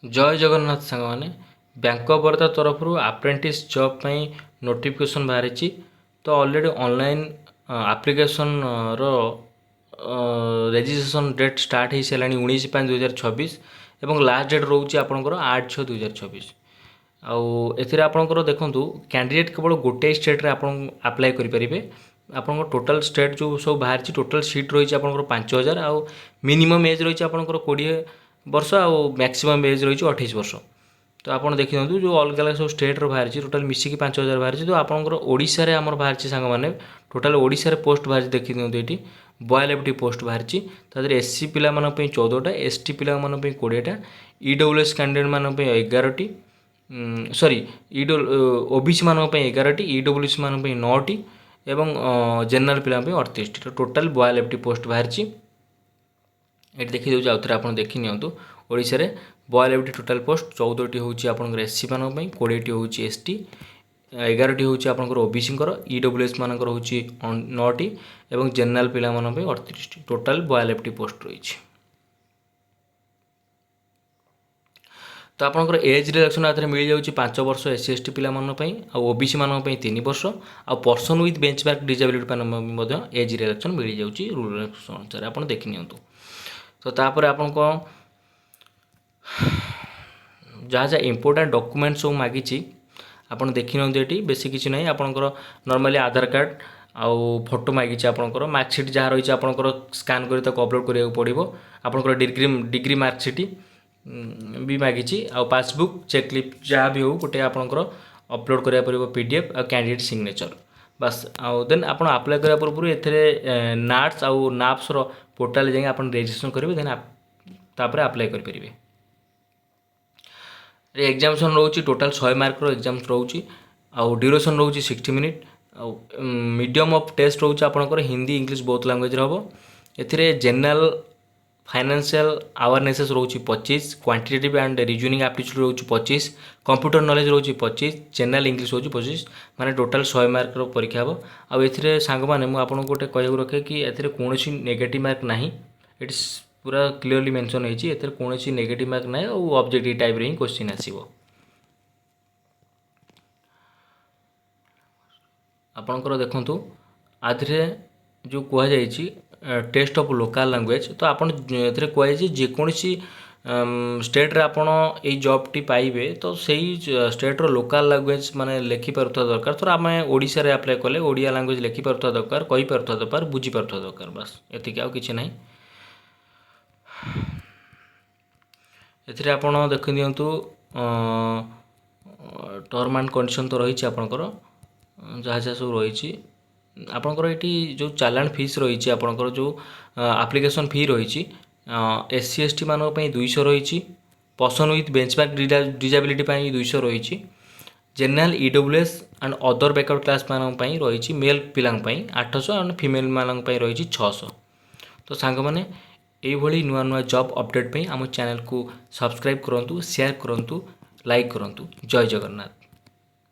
जय जगन्नाथ सांग मैंने बैंक ऑफ बड़ौदा तरफ आप्रेंटिस जॉब ପାଇଁ नोटिफिकेशन बाहरी तो ऑलरेडी ऑनलाइन एप्लिकेशन रो रेजिस्ट्रेशन डेट स्टार्ट हो सारा 19/5/2026 एवं लास्ट डेट रोचे आपंकर 8/6/2026 आउ एथिरे आपंकर देखंतु कैंडिडेट केवल गोटे स्टेट रे आपन अप्लाई करि परिबे आपंकर टोटल स्टेट जो सब बाहर टोटल सीट रही आपंकर 5000 आउ मिनिमम एज रही आपंकर 20 वर्ष आउ मैक्सिमम एज रही 28 वर्ष तो आपड़ देखि दिखाँ जो अलग अलग सब स्टेट बाहरी टोटाल मिसिकी 5000 बाहरी तो आपंकर ओडिशा रे हमर बाहरी सांग माने टोटाल ओडिशा रे पोस्ट बाहरी देखि दिखाँ ये 42टी पोस्ट बाहरी तादर एससी पिला मान 14टा एसटी पिला मान 20टा ईडब्ल्यूएस कैंडिडेट मान 11टी सॉरी ओबीसी मान 11टी ईडब्ल्यूएस मान 9टी एवं जनरल पिला 38टी टोटाल 42टी पोस्ट बाहरी ये देखी दूसरे आउ थे आप देखी नियंतु ओडिशा रे 42टी टोटाल पोस्ट 14टी हूँ आपंकर एससी मान 20टी हूँ एसटी 11टी हूँ आपंकर ओबीसी ईडब्ल्यूएस मान हूँ 9टी एवं जनरल पिला 38टी टोटाल 42टी पोस्ट रही तो आपंकर एज रिलैक्शन आधार मिल जाऊँगी 5 वर्ष एस सी एस टी पाई ओबीसी मान 3 वर्ष आ person with benchmark disability age relaxation मिल जाऊँगी रूल अनुसार आप देखी नियंतु तो तापर आपन को जहाँ जहाँ इम्पोर्टाट डॉक्यूमेंट सब मागिची आपन देखि न देटी बेसी किछि नै आपनकर नॉर्मली आधार कार्ड आउ फोटो मागिची आपनकर मार्कशीट जहाँ रही आपनकर स्कैन करी तक अपलोड करिया पड़िबो आपनकर डिग्री मार्कशीट भी मागिची आउ पासबुक चेकलिप जहाँ भी हो गोटे आपनकर अपलोड करिया पड़िबो पीडीएफ आ कैंडिडेट सिग्नेचर बस आउ देन आपन अप्लाई करिया पूर्व एथरे नाट्स आउ नाप्स रो पोर्टाल जाए आप रेजिस्ट्रेशन करेंगे देन तापर अप्लाई करेंगे एग्जामिनेशन रोचे टोटाल 100 मार्क रो एग्जाम रोचे आउ ड्यूरेशन रोचे 60 मिनिट आउ मीडियम ऑफ टेस्ट रोचे आपनकर हिंदी इंग्लिश बोथ लैंग्वेज रो एथिरे जनरल फाइनेंशियल अवेयरनेसेस रोचे 25 क्वांटिटेटिव एंड रीजनिंग एप्टीट्यूड रोचे 25 कंप्यूटर नॉलेज रोचे 25 जनरल इंग्लिश रोचे 25 माने टोटाल 100 मार्क रो परीक्षा हम आउ एथिरे सांग माने मु आपन गोटे कहू रखे कि एथिरे कोनोसी नेगेटिव मार्क नाही इट्स पूरा क्लियरली मेंशन होईची एथिरे कोनोसी नेगेटिव मार्क नाही और ऑब्जेक्टिव टाइप रे क्वेश्चन आसीबो आपनकर देखंतु आथिरे जो कुआ जाईची टेस्ट ऑफ लोकल लैंग्वेज तो आपन एथिरे कुआ जाईची जे कोनोसी स्टेट रे आपन ए जॉब टी पाइबे तो सही स्टेट रो लोकल लैंग्वेज माने लिखि परथा दरकार तो आमे ओडिसा रे अप्लाई करले ओडिया लैंग्वेज लिखि परथा दरकार कहि परथा दरकार बुझी परथा दरकार बस एतिक आ किछि नाही एथिरे आपन देखि दियंतु टर्म एंड कंडीशन तो रही आपनकर जहाँ जहाँ सब रही आपनकर ये जो चालान फीस रही आपनकर जो एप्लिकेशन फी रही एससी एसटी मान 200 रही पर्सन विथ बेंचमार्क डिजेबिलिटी 200 रही general EWS and other backward class मान रही मेल पिला 800 एंड फीमेल मान रही 600 तो सांग मैंने यही नुआ नुआ जॉब अपडेट आम चैनल को सब्सक्राइब करूँ शेयर करूँ लाइक करूँ जय जगन्नाथ।